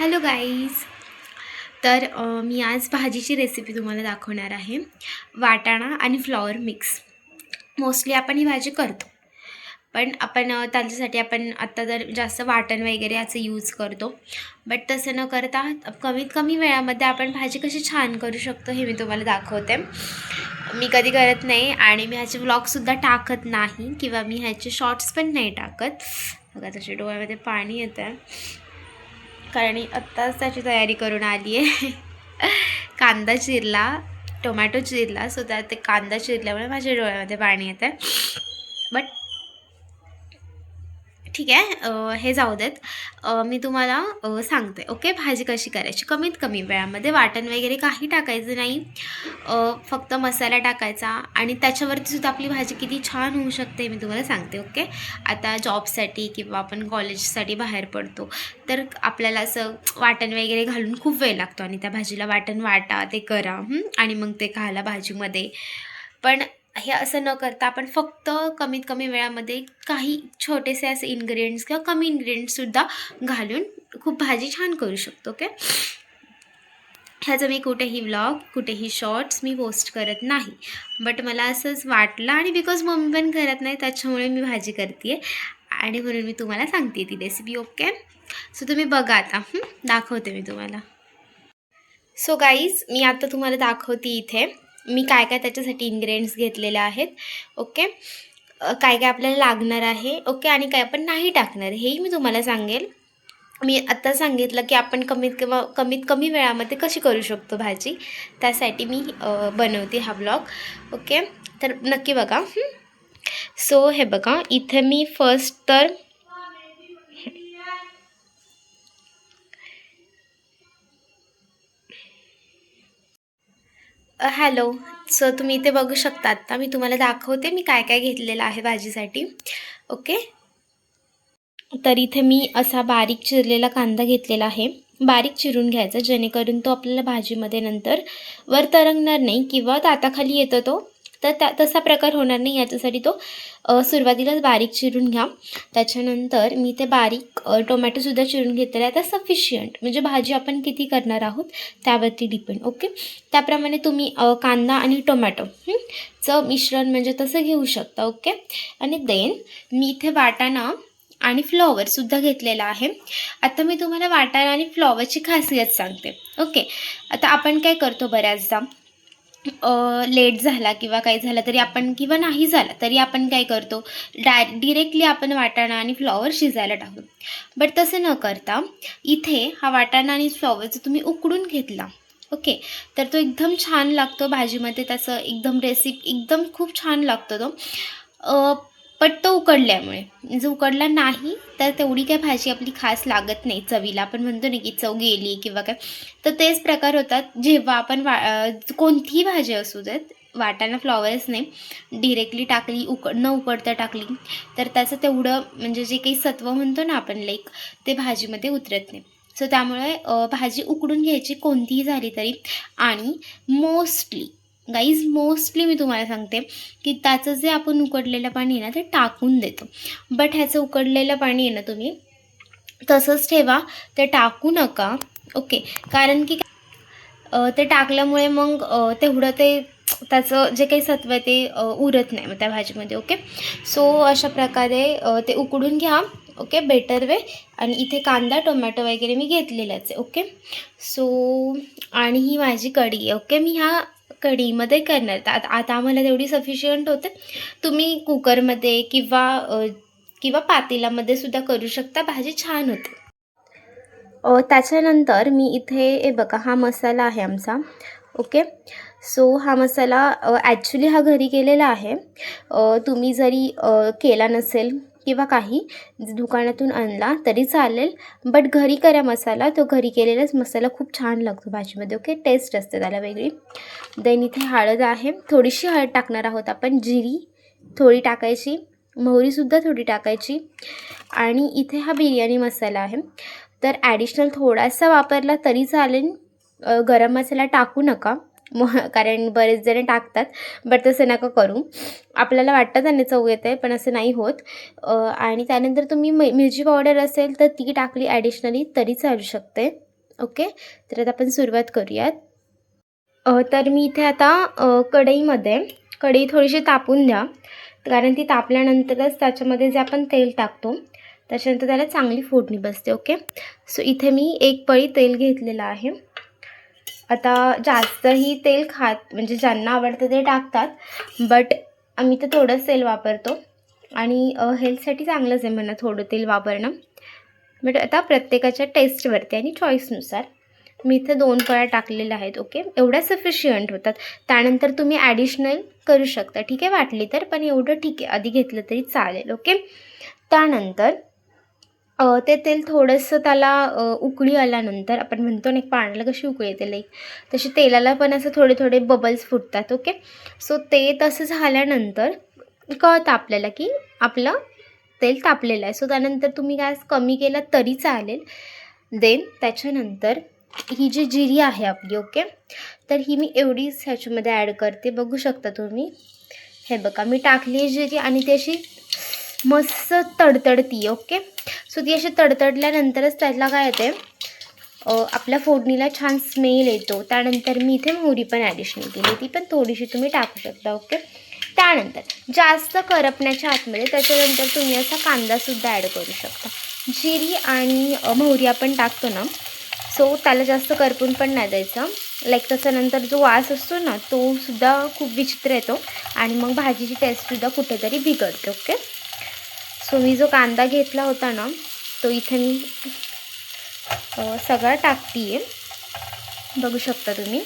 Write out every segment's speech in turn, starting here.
Hello guys. तर मी आज भाजीची रेसिपी तुम्हाला दाखवणार आहे. वाटाणा आणि फ्लॉवर मिक्स. मोस्टली आपण ही भाजी करतो, पण आपण त्याच्यासाठी आपण आत्ता तर जास्त वाटण वगैरे याचं यूज करतो. बट तसं न करता कमीत कमी वेळामध्ये आपण भाजी कशी छान करू शकतो हे मी तुम्हाला दाखवते. मी कधी करत नाही आणि मी ह्याचे व्लॉगसुद्धा टाकत नाही किंवा मी ह्याचे शॉर्ट्स पण नाही टाकत. बघा तसे डोळ्यामध्ये पाणी येतं आहे कारण आत्ताच त्याची तयारी करून आली आहे. कांदा चिरला, टोमॅटो चिरला, सो त्यात ते कांदा चिरल्यामुळे माझ्या डोळ्यामध्ये पाणी येतं आहे. बट ठीक आहे, हे जाऊ देत. मी तुम्हाला सांगते ओके भाजी कशी करायची. कमीत कमी वेळामध्ये वाटण वगैरे काही टाकायचं नाही, फक्त मसाला टाकायचा आणि त्याच्यावरती सुद्धा आपली भाजी किती छान होऊ शकते मी तुम्हाला सांगते. ओके, आता जॉबसाठी किंवा आपण कॉलेजसाठी बाहेर पडतो तर आपल्याला असं वाटण वगैरे घालून खूप वेळ लागतो आणि त्या भाजीला वाटण वाटा, ते करा आणि मग ते घाला भाजीमध्ये. पण हे असं न करता आपण फक्त कमीत कमी वेळामध्ये काही छोटेसे असे इन्ग्रेडियंट्स किंवा कमी इन्ग्रेडियंट्ससुद्धा घालून खूप भाजी छान करू शकतो. ओके, ह्याचं मी कुठेही व्लॉग, कुठेही शॉर्ट्स मी पोस्ट करत नाही, बट मला असंच वाटलं आणि बिकॉज मम्मी पण करत नाही त्याच्यामुळे मी भाजी करते आणि म्हणून मी तुम्हाला सांगते ती रेसिपी. ओके, सो तुम्ही बघा आता, दाखवते मी तुम्हाला. सो गाईज, मी आता तुम्हाला दाखवते इथे मी काय काय त्याच्यासाठी इन्ग्रेडियंट्स घेतलेले आहेत. ओके, काय काय आपल्याला लागणार आहे. ओके, आणि काय आपण नाही टाकणार हेही मी तुम्हाला सांगेल. मी आत्ता सांगितलं की आपण कमीत कमी वेळामध्ये कशी करू शकतो भाजी, त्यासाठी मी बनवते हा ब्लॉग. ओके, तर नक्की बघा. सो हे बघा, इथे मी फर्स्ट तर हॅलो. सो तुम्ही इथे बघू शकता. आत्ता मी तुम्हाला दाखवते मी काय काय घेतलेलं आहे भाजीसाठी. ओके, तर इथे मी असा बारीक चिरलेला कांदा घेतलेला आहे. बारीक चिरून घ्यायचा जेणेकरून तो आपल्याला भाजीमध्ये नंतर वर तरंगणार नाही किंवा दाताखाली येतो तो, तर तसा प्रकार होणार नाही याच्यासाठी तो सुरुवातीलाच बारीक चिरून घ्या. त्याच्यानंतर मी ते बारीक टोमॅटोसुद्धा चिरून घेतलेला आहे. आता सफिशियंट म्हणजे भाजी आपण किती करणार आहोत त्यावरती डिपेंड. ओके, त्याप्रमाणे तुम्ही कांदा आणि टोमॅटो चं मिश्रण म्हणजे तसं घेऊ शकता. ओके, आणि देन मी इथे वाटाणा आणि फ्लॉवरसुद्धा घेतलेला आहे. आता मी तुम्हाला वाटाणा आणि फ्लॉवरची खासियत सांगते. ओके, आता आपण काय करतो बऱ्याचदा लेट झाला किंवा काही झालं तरी आपण, किंवा नाही झाला तरी आपण काय करतो, डिरेक्टली आपण वाटाणा आणि फ्लॉवर शिजायला टाकतो. बट तसं न करता इथे हा वाटाणा आणि फ्लॉवरचं तुम्ही उकडून घेतला. ओके, तर तो एकदम छान लागतो भाजीमध्ये, त्याचं एकदम रेसिपी एकदम खूप छान लागतो तो. पण तो उकडल्यामुळे, जो उकडला नाही तर तेवढी काय भाजी आपली खास लागत नाही चवीला. आपण म्हणतो ना की चव गेली किंवा काय, तर तेच प्रकार होतात जेव्हा आपण कोणतीही भाजी असू देत, वाटाणा फ्लॉवरच नाही, डिरेक्टली टाकली, न उकडता टाकली तर त्याचं तेवढं म्हणजे जे काही सत्व म्हणतो ना आपण लाईक, ते भाजीमध्ये उतरत नाही. सो त्यामुळे भाजी उकडून घ्यायची कोणतीही झाली तरी. आणि मोस्टली मी तुम्हाला सांगते की त्याचं जे आपण उकडलेलं पाणी आहे ना ते टाकून देतो. बट ह्याचं उकडलेलं पाणी आहे ना तुम्ही तसंच ठेवा, ते टाकू नका. ओके, कारण की ते टाकल्यामुळे मग तेवढं ते त्याचं जे काही सत्व आहे ते उरत नाही मग त्या भाजीमध्ये. ओके, सो अशा प्रकारे ते उकडून घ्या. Okay, better way. आणि इथे कांदा टोमॅटो वगैरे मी घेतलेलाच आहे. ओके, सो आणि ही माझी कढी आहे. ओके, मी ह्या कढीमध्ये करणार तर आता आम्हाला तेवढी सफिशियंट होते. तुम्ही कुकरमध्ये किंवा पातेल्यामध्ये सुद्धा करू शकता, भाजी छान होते. त्याच्यानंतर मी इथे बघा, हा मसाला आहे आमचा. ओके, सो हा मसाला ॲक्च्युली हा घरी केलेला आहे. तुम्ही जरी केला नसेल किंवा काही दुकानातून आणला तरी चालेल, बट घरी करा मसाला. तो घरी केलेलाच मसाला खूप छान लागतो भाजीमध्ये. ओके, टेस्ट असते त्याला वेगळी. देन इथे हळद आहे, थोडीशी हळद टाकणार आहोत आपण. जिरी थोडी टाकायची, मोहरीसुद्धा थोडी टाकायची. आणि इथे हा बिर्याणी मसाला आहे, तर ॲडिशनल थोडासा वापरला तरी चालेल. गरम मसाला टाकू नका कारण बरेच जण टाकतात, बट तसं नका करू. आपल्याला वाटतं त्याने चव येत आहे पण असं नाही होत. आणि त्यानंतर तुम्ही मिरची पावडर असेल तर ती टाकली ॲडिशनली तरी चालू शकते. ओके, तर आता आपण सुरुवात करूयात. तर मी इथे आता कढई थोडीशी तापून द्या, कारण ती तापल्यानंतरच त्याच्यामध्ये जे आपण तेल टाकतो त्याच्यानंतर त्याला चांगली फोडणी बसते. ओके, सो इथे मी 1 पळी तेल घेतलेलं आहे. आता जास्तही तेल म्हणजे ज्यांना आवडतं ते टाकतात, बट आम्ही तर थोडंच तेल वापरतो आणि हेल्थसाठी चांगलंच आहे म्हणा थोडं तेल वापरणं. बट आता प्रत्येकाच्या टेस्टवरती आणि चॉईसनुसार मी इथे 2 पळ्या टाकलेल्या आहेत. ओके, एवढ्या सफिशियंट होतात. त्यानंतर तुम्ही ॲडिशनल करू शकता, ठीक आहे, वाटली तर, पण एवढं ठीक आहे, आधी घेतलं तरी चालेल. ओके, त्यानंतर ते तेल थोडंसं त्याला उकळी आल्यानंतर आपण म्हणतो ना पाण्याला कशी उकळी येते लाईक, तशी तेलाला पण असं थोडे थोडे बबल्स फुटतात. ओके, सो ते तसं झाल्यानंतर कळतं आपल्याला की आपलं तेल तापलेलं आहे. सो त्यानंतर तुम्ही गॅस कमी केला तरी चालेल. देन त्याच्यानंतर ही जी जिरी आहे आपली, ओके, तर ही मी एवढीच ह्याच्यामध्ये ॲड करते. बघू शकता तुम्ही, हे बघा मी टाकली आहे जिरी आणि ती अशी मस्त तडतडती. ओके, सो ती अशी तडतडल्यानंतरच त्याला काय येते, आपल्या फोडणीला छान स्मेल येतो. त्यानंतर मी इथे मोहरी पण ॲडिशनल केली, ती पण थोडीशी तुम्ही टाकू शकता. ओके, त्यानंतर जास्त करपण्याच्या आतमध्ये त्याच्यानंतर तुम्ही असा कांदासुद्धा ॲड करू शकता. जिरी आणि मोहरी आपण टाकतो ना, सो त्याला जास्त करपून पण नाही द्यायचं. लाईक त्याच्यानंतर जो वास असतो ना तो सुद्धा खूप विचित्र येतो आणि मग भाजीची टेस्टसुद्धा कुठेतरी बिघडते. ओके, सो मी जो कांदा घेतला होता ना तो इथे मी सगळा टाकते आहे, बघू शकता तुम्ही.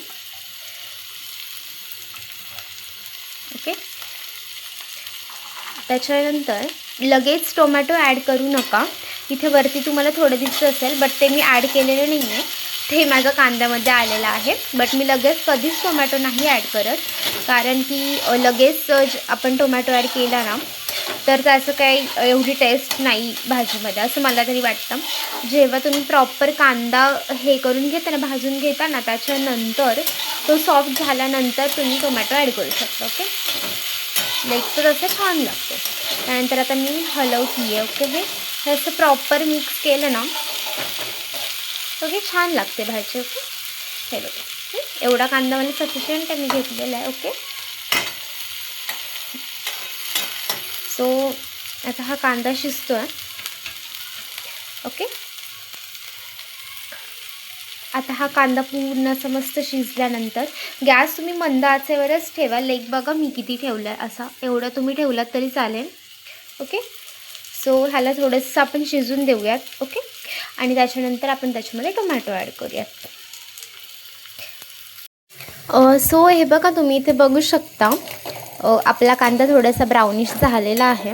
ओके, त्याच्यानंतर लगेच टोमॅटो ॲड करू नका. इथे वरती तुम्हाला थोडं दिसत असेल, बट ते मी ॲड केलेलं नाही आहे, ते माझं कांद्यामध्ये आलेलं आहे. बट मी लगेच कधीच टोमॅटो नाही ॲड करत, कारण की लगेच आपण टोमॅटो ॲड केला ना तर त्याचं काही एवढी टेस्ट नाही भाजीमध्ये, असं मला तरी वाटतं. जेव्हा तुम्ही प्रॉपर कांदा हे करून घेता ना, भाजून घेता ना, त्याच्यानंतर तो सॉफ्ट झाल्यानंतर तुम्ही टोमॅटो ॲड करू शकता. ओके, लाईक तर असं छान लागतं. त्यानंतर आता मी हलवती आहे. ओके, हे असं प्रॉपर मिक्स केलं ना, ओके, छान लागते भाजी. ओके, हे बघा, एवढा कांदा मला सफिशियंट आहे, मी घेतलेला आहे. ओके, सो आता हा कांदा शिजतो आहे. ओके, आता हा कांदा पूर्ण असं मस्त शिजल्यानंतर गॅस तुम्ही मंद आचेवरच ठेवा. लाईक बघा मी किती ठेवला आहे, असा एवढं तुम्ही ठेवलात तरी चालेल. ओके, सो ह्याला थोडंसं आपण शिजून देऊयात. ओके, आणि त्याच्यानंतर आपण त्याच्यामध्ये टोमॅटो ॲड करूयात. सो हे बघा तुम्ही इथे बघू शकता, आपला कांदा थोडासा ब्राउनिश झालेला आहे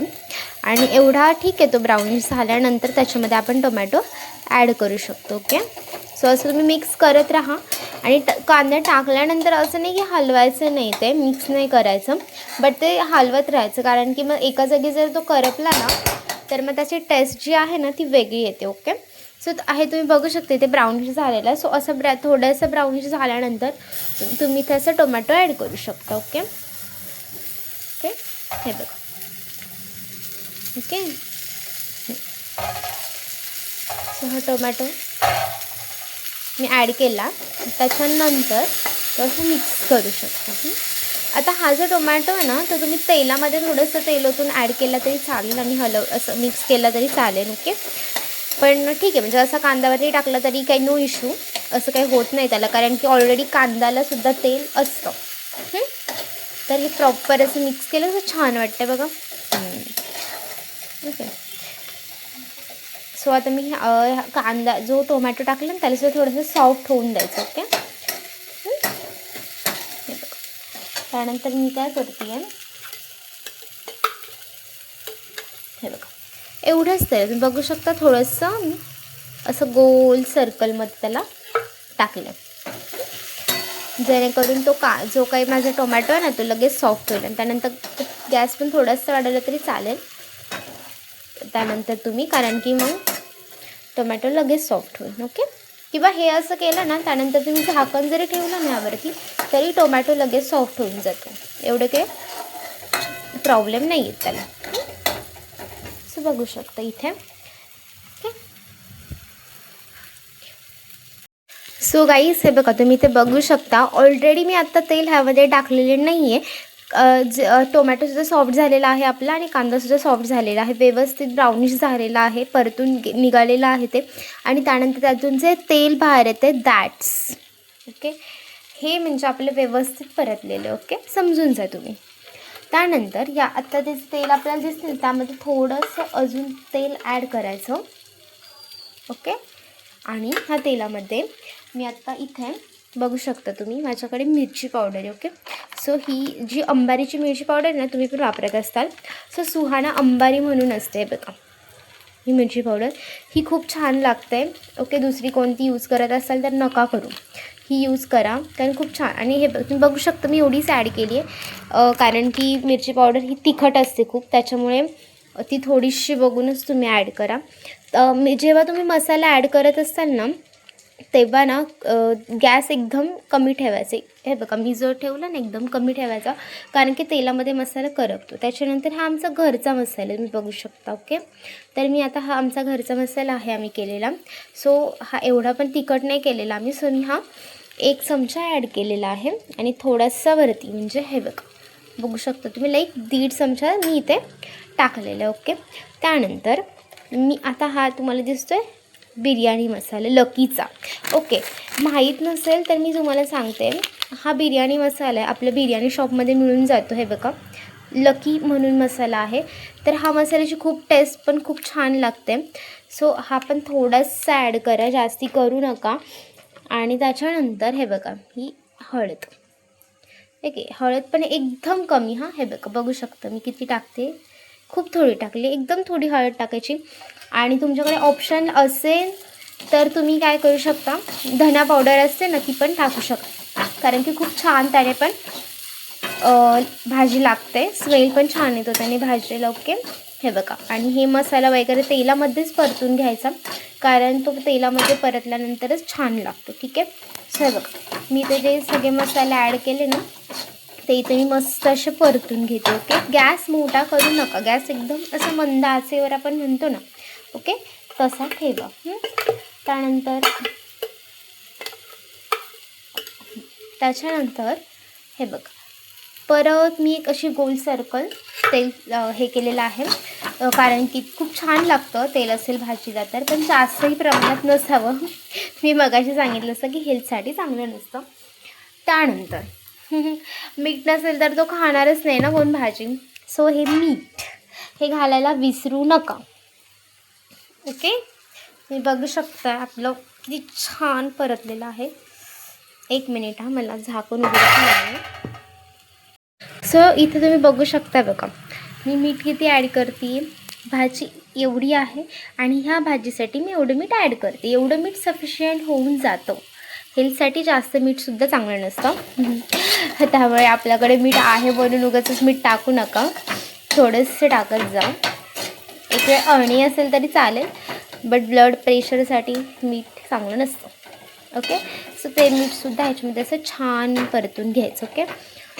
आणि एवढा ठीक आहे. तो ब्राउनिश झाल्यानंतर त्याच्यामध्ये आपण टोमॅटो ॲड करू शकतो. ओके, सो असं तुम्ही मिक्स करत राहा आणि कांदा टाकल्यानंतर असं नाही की हलवायचं नाही, ते मिक्स नाही करायचं, बट ते हलवत राहायचं, कारण की मग एका जागी जर तो करपला ना तर मग त्याची टेस्ट जी आहे ना ती वेगळी येते. ओके, सो आहे तुम्ही बघू शकता इथे ब्राउनिश झालेला आहे. सो असं थोडंसं ब्राउनिश झाल्यानंतर तुम्ही त्याचं टोमॅटो ॲड करू शकता. ओके, ओके, हे बघा. ओके, सो हा टोमॅटो मी ॲड केला, त्याच्यानंतर तो असं मिक्स करू शकता. आता हा जो टोमॅटो आहे ना तो तुम्ही तेलामध्ये थोडंसं तेल ओतून ॲड केला तरी चालेल आणि असं मिक्स केला तरी चालेल. ओके, पण ठीक आहे, म्हणजे असं कांद्यावरती टाकलं तरी काही नो इश्यू, असं काही होत नाही त्याला, कारण की ऑलरेडी कांद्याला सुद्धा तेल असतं. तर हे प्रॉपर असं मिक्स केलं तर छान वाटतं बघा. ओके, सो आता मी कांदा जो टोमॅटो टाकला ना त्याला सुद्धा थोडंसं सॉफ्ट होऊन द्यायचं. ओके, त्यानंतर मी काय करते आहे, हे बघा एवढंच ते तुम्ही बघू शकता, थोडंसं मी असं गोल सर्कलमध्ये त्याला टाकलं, जेणेकरून तो जो काही माझा टोमॅटो आहे ना तो लगेच सॉफ्ट होईल. आणि त्यानंतर गॅस पण थोडंसं वाढवलं तरी चालेल त्यानंतर तुम्ही, कारण की मग टोमॅटो लगेच सॉफ्ट होईल. ओके, किंवा हे असं केलं ना त्यानंतर तुम्ही झाकण जरी ठेवलं ना यावरती तरी टोमॅटो लगेच सॉफ्ट होऊन जातो, एवढं काही प्रॉब्लेम नाही आहेत त्याला. असं बघू शकता इथे. ओके, सो गाईस हे बघा तुम्ही ते बघू शकता. ऑलरेडी मी आत्ता तेल ह्यामध्ये टाकलेले नाही आहे. टोमॅटोसुद्धा सॉफ्ट झालेला आहे आपला आणि कांदासुद्धा सॉफ्ट झालेला आहे, व्यवस्थित ब्राउनिश झालेला आहे, परतून निघालेलं आहे ते. आणि त्यानंतर त्यातून जे तेल बाहेर येते दॅट्स ओके, हे म्हणजे आपलं व्यवस्थित परतलेलं. ओके, समजून जा तुम्ही. त्यानंतर या आत्ता ते तेल आपल्याला दिसतील त्यामध्ये थोडंसं अजून तेल ॲड करायचं. ओके, आणि ह्या तेलामध्ये मी आत्ता इथे बघू शकता तुम्ही माझ्याकडे मिरची पावडर आहे. ओके, सो ही जी अंबारीची मिरची पावडर ना तुम्ही पण वापरत असताल. सो सुहाना अंबारी म्हणून असते बघा ही मिरची पावडर, ही खूप छान लागते. ओके, दुसरी कोणती यूज करत असाल तर नका करू, ही यूज करा कारण खूप छान. आणि हे तुम्ही बघू शकता मी एवढीच ॲड केली आहे कारण की मिरची पावडर ही तिखट असते खूप, त्याच्यामुळे ती थोडीशी बघूनच तुम्ही ॲड करा. जेव्हा तुम्ही मसाला ॲड करत असाल ना तेव्हा ना गॅस एकदम कमी ठेवायचे. हे बघा मी जो ठेवला ना एकदम कमी ठेवायचा कारण की तेलामध्ये मसाला करपतो. त्याच्यानंतर हा आमचा घरचा मसाला तुम्ही बघू शकता. ओके, तर मी आता हा आमचा घरचा मसाला आहे आम्ही केलेला. सो हा एवढा पण तिखट नाही केलेला आम्ही. सो मी हा 1 चमचा ॲड केलेला आहे आणि थोडासा वरती म्हणजे हे बघा बघू शकता तुम्ही लाईक 1.5 चमचा मी इथे टाकलेलं. ओके, त्यानंतर मी आता हा तुम्हाला दिसतोय बिर्याणी मसाला लकीचा. ओके, माहीत नसेल तर मी तुम्हाला सांगते, हा बिर्याणी मसाला आहे आपल्या बिर्याणी शॉपमध्ये मिळून जातो. हे बघा लकी म्हणून मसाला आहे. तर हा मसाल्याची खूप टेस्ट पण खूप छान लागते. सो हा पण थोडासा ॲड करा, जास्ती करू नका. आणि त्याच्यानंतर हे बघा ही हळद. ओके, हळद पण एकदम कमी. हां, हे बघा बघू शकता मी किती टाकते, खूप थोडी टाकली, एकदम थोडी हळद टाकायची. आणि तुमच्याकडे ऑप्शन असेल तर तुम्ही काय करू शकता, धना पावडर असते ना ती पण टाकू शकता कारण की खूप छान त्याने पण भाजी लागते, स्मेल पण छान येतो त्याने भाजीला. ओके, हे बघा. आणि हे मसाला वगैरे तेलामध्येच परतून घ्यायचा कारण तो तेलामध्ये परतल्यानंतरच छान लागतो. ठीक आहे, सो हे बघा मी ते जे सगळे मसाले ॲड केले ना ते इथे मी मस्त असे परतून घेते. ओके, गॅस मोठा करू नका, गॅस एकदम असं मंद आचेवर आपण म्हणतो ना ओके तसा ठेवा. त्याच्यानंतर हे बघा परत मी एक अशी गोल सर्कल तेल हे केलेलं आहे कारण की खूप छान लागतं तेल असेल भाजीला तर, पण जास्तही प्रमाणात नसावं. मी मगाशी सांगितलं असतं की हेल्थसाठी चांगलं नसतं. त्यानंतर मीठ नसेल तर तो खाणारच नाही ना कोण भाजी. सो हे मीठ हे घालायला विसरू नका. ओके, मी बघू शकता आपलं किती छान परतलेलं आहे. 1 मिनिट हा, मला झाकून उघडायचं आहे. सो इथे तुम्ही बघू शकता बघा मी मीठ किती ॲड करते. भाजी एवढी आहे आणि ह्या भाजीसाठी मी एवढं मीठ ॲड करते. एवढं मीठ सफिशियंट होऊन जातं. हेल्थसाठी जास्त मीठसुद्धा चांगलं नसतं त्यामुळे आपल्याकडे मीठ आहे म्हणून उगाचच मीठ टाकू नका, थोडंसं टाकत जा. एक वेळ अळणी असेल तरी चालेल बट ब्लड प्रेशरसाठी मीठ चांगलं नसतं. ओके, सो ते मीठसुद्धा ह्याच्यामध्ये असं छान परतून घ्यायचं. ओके,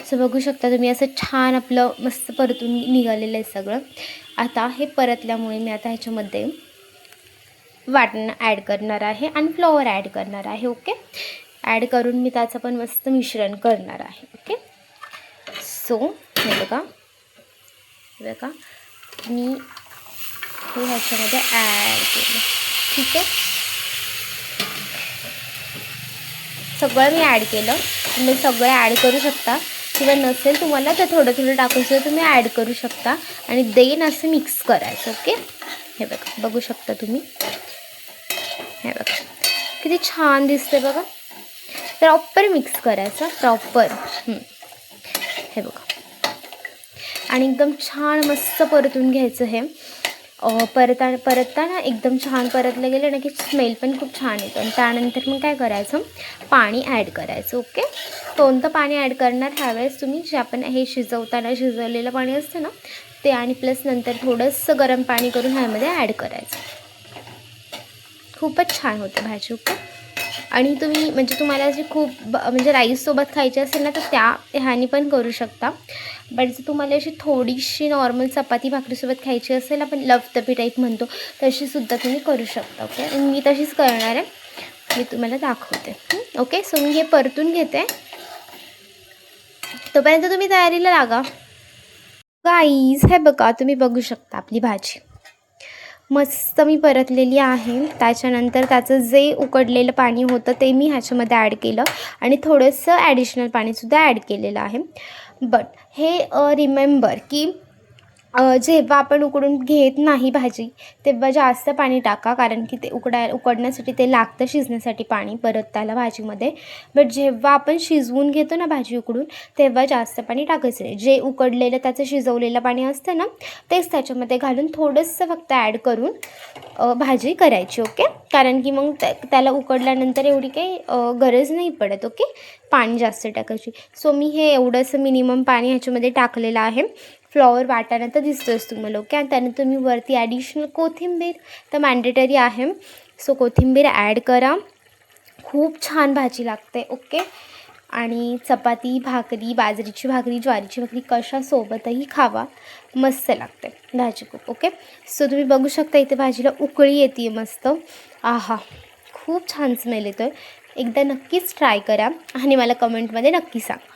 सो बघू शकता तुम्ही असं छान आपलं मस्त परतून निघालेलं आहे सगळं. आता हे परतल्यामुळे मी आता ह्याच्यामध्ये वाटण ॲड करणार आहे आणि फ्लॉवर ॲड करणार आहे. ओके, ॲड करून मी त्याचं पण मस्त मिश्रण करणार आहे. ओके, सो हे बघा मी हे ह्याच्यामध्ये ॲड केलं. ठीक आहे, सगळं मी ॲड केलं. तुम्ही सगळं ॲड करू शकता किंवा नसेल तुम्हाला तर थोडं थोडं टाकून सुद्धा तुम्ही ॲड करू शकता आणि देन असं मिक्स करायचं. ओके, हे बघा बघू शकता तुम्ही, हे बघा किती छान दिसते बघा. प्रॉपर मिक्स करायचं प्रॉपर. हे बघा आणि एकदम छान मस्त परतून घ्यायचं. हे परतताना एकदम छान परतलं गेलं ना की स्मेल पण खूप छान येतं. आणि त्यानंतर मग काय करायचं, पाणी ॲड करायचं. ओके, कोणतं पाणी ॲड करणार ह्यावेळेस तुम्ही जे आपण हे शिजवलेलं पाणी असतं ना ते, आणि प्लस नंतर थोडंसं गरम पाणी करून ह्यामध्ये ॲड करायचं. खूपच छान होतं भाजी. ओके, आणि तुम्ही म्हणजे तुम्हाला जी खूप म्हणजे राईससोबत खायची असेल ना तर त्या ह्यानी पण करू शकता. बट जर तुम्हाला अशी थोडीशी नॉर्मल चपाती भाकरीसोबत खायची असेल आपण लफतपी टाईप म्हणतो तशीसुद्धा तुम्ही करू शकता. ओके, मी तशीच करणार आहे. मी तुम्हाला दाखवते. ओके, सो मी हे परतून घेते. तोपर्यंत तुम्ही तयारीला लागा. गाईज हे बघा, तुम्ही बघू शकता आपली भाजी मस्त मी परतलेली आहे. त्याच्यानंतर त्याचं जे उकडलेलं पाणी होतं ते मी ह्याच्यामध्ये ॲड केलं आणि थोडंसं ॲडिशनल पाणीसुद्धा ॲड केलेलं आहे. बट हे रिमेंबर की जेव्हा आपण उकडून घेत नाही भाजी तेव्हा जास्त पाणी टाका, कारण की ते उकडण्यासाठी ते लागतं शिजण्यासाठी पाणी परत त्याला भाजीमध्ये. बट जेव्हा आपण शिजवून घेतो ना भाजी उकडून, तेव्हा जास्त पाणी टाकायचं नाही. जे उकडलेलं त्याचं शिजवलेलं पाणी असतं ना तेच त्याच्यामध्ये घालून थोडंसं फक्त ॲड करून भाजी करायची. ओके, कारण की मग त्याला उकडल्यानंतर एवढी काही गरज नाही पडत. ओके, पाणी जास्त टाकायची. सो मी हे एवढंसं मिनिमम पाणी ह्याच्यामध्ये टाकलेलं आहे. फ्लॉवर वाटाणा तर दिसतोच तुम्हाला. ओके, आणि त्यानंतर मी वरती ॲडिशनल कोथिंबीर तर मॅन्डेटरी आहे. सो कोथिंबीर ॲड करा. खूप छान भाजी लागते. ओके, आणि चपाती, भाकरी, बाजरीची भाकरी, ज्वारीची भाकरी कशासोबतही खावा, मस्त लागते भाजी खूप. ओके, सो तुम्ही बघू शकता इथे भाजीला उकळी येते मस्त. आहा, खूप छान स्मेल येतो आहे. एकदा नक्कीच ट्राय करा आणि मला कमेंटमध्ये नक्की सांगा.